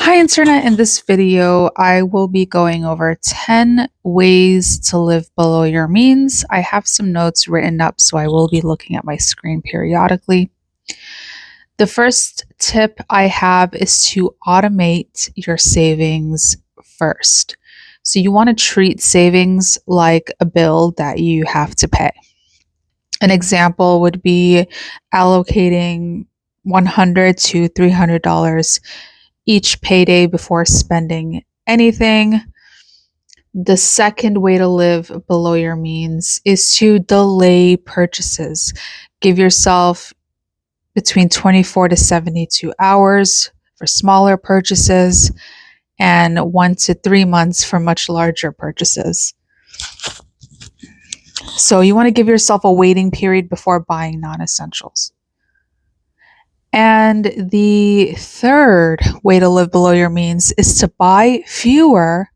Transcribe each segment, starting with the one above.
Hi, Internet. In this video, I will be going over 10 ways to live below your means. I have some notes written up, so I will be looking at my screen periodically. The first tip I have is to automate your savings first. So, you want to treat savings like a bill that you have to pay. An example would be allocating $100 to $300 each payday before spending anything. The second way to live below your means is to delay purchases. Give yourself between 24 to 72 hours for smaller purchases and 1 to 3 months for much larger purchases. So you want to give yourself a waiting period before buying non essentials. And the third way to live below your means is to buy fewer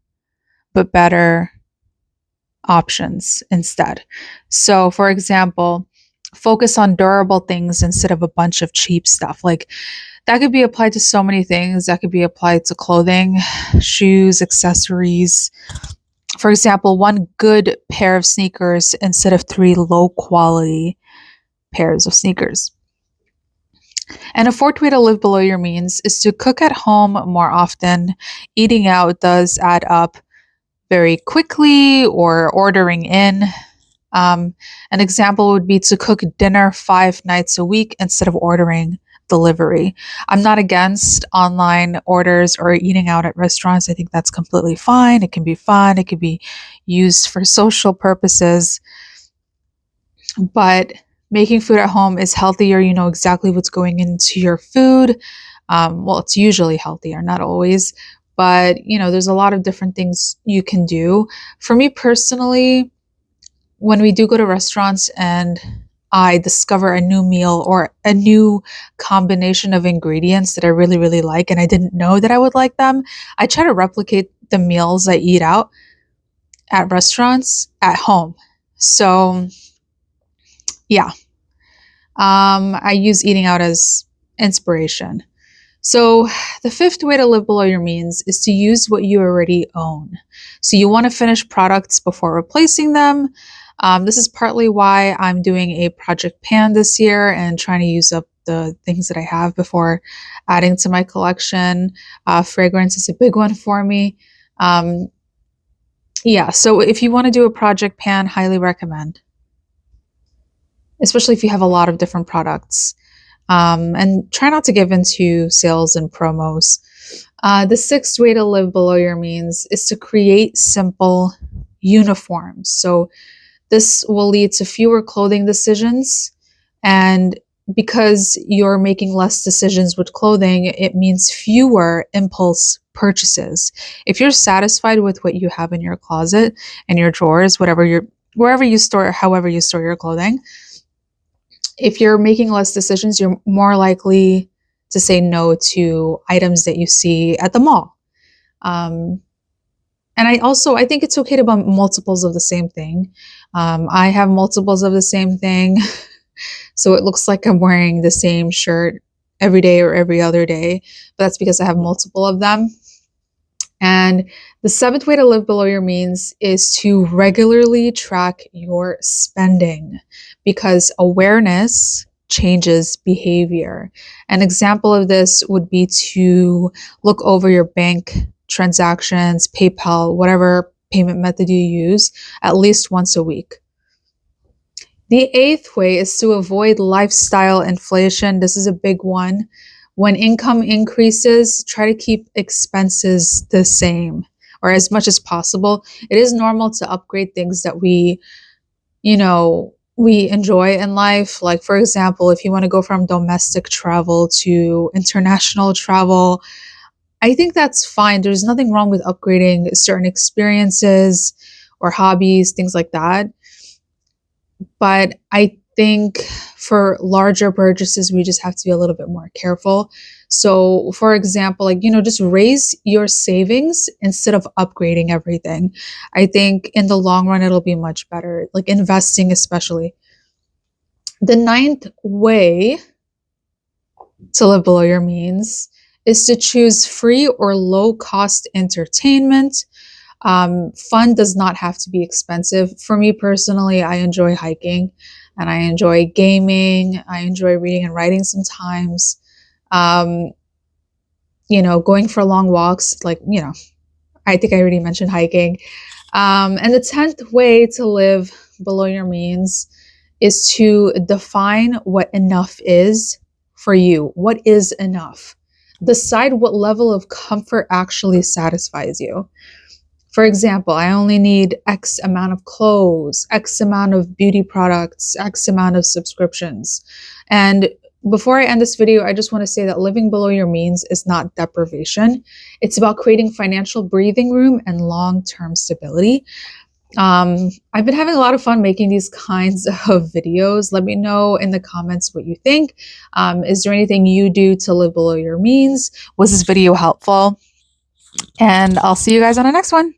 but better options instead. So, for example, focus on durable things instead of a bunch of cheap stuff. Like that could be applied to so many things. That could be applied to clothing, shoes, accessories. For example, one good pair of sneakers instead of three low quality pairs of sneakers. And a fourth way to live below your means is to cook at home more often. Eating out does add up very quickly or ordering in. An example would be to cook dinner 5 nights a week instead of ordering delivery. I'm not against online orders or eating out at restaurants. I think that's completely fine. It can be fun, it can be used for social purposes. But making food at home is healthier. You know exactly what's going into your food. Well, it's usually healthier, not always. But, there's a lot of different things you can do. For me personally, when we do go to restaurants and I discover a new meal or a new combination of ingredients that I really, really like, and I didn't know that I would like them, I try to replicate the meals I eat out at restaurants at home. So, yeah, I use eating out as inspiration. So, the fifth way to live below your means is to use what you already own. So, you want to finish products before replacing them. This is partly why I'm doing a project pan this year and trying to use up the things that I have before adding to my collection. Fragrance is a big one for me. Um, yeah, so if you want to do a project pan, highly recommend, especially if you have a lot of different products. And try not to give into sales and promos. The sixth way to live below your means is to create simple uniforms. So this will lead to fewer clothing decisions. And because you're making less decisions with clothing, it means fewer impulse purchases. If you're satisfied with what you have in your closet and your drawers, wherever you store, however you store your clothing, if you're making less decisions, you're more likely to say no to items that you see at the mall. Um, and I think it's okay to buy multiples of the same thing. I have multiples of the same thing, so it looks like I'm wearing the same shirt every day or every other day, but that's because I have multiple of them. And the seventh way to live below your means is to regularly track your spending because awareness changes behavior. An example of this would be to look over your bank transactions, PayPal, whatever payment method you use, at least once a week. The eighth way is to avoid lifestyle inflation. This is a big one. When income increases, try to keep expenses the same or as much as possible. It is normal to upgrade things that we enjoy in life. Like, for example, if you want to go from domestic travel to international travel, I think that's fine. There's nothing wrong with upgrading certain experiences or hobbies, things like that. But I think for larger purchases, we just have to be a little bit more careful. So, for example, just raise your savings instead of upgrading everything. I think in the long run, it'll be much better, like investing, especially. The ninth way to live below your means is to choose free or low cost entertainment. Fun does not have to be expensive. For me personally, I enjoy hiking and I enjoy gaming. I enjoy reading and writing sometimes. Um, going for long walks, like, I think I already mentioned hiking. And the 10th way to live below your means is to define what enough is for you. What is enough? Decide what level of comfort actually satisfies you. For example, I only need X amount of clothes, X amount of beauty products, X amount of subscriptions. And before I end this video, I just want to say that living below your means is not deprivation. It's about creating financial breathing room and long-term stability. I've been having a lot of fun making these kinds of videos. Let me know in the comments what you think. Is there anything you do to live below your means? Was this video helpful? And I'll see you guys on the next one.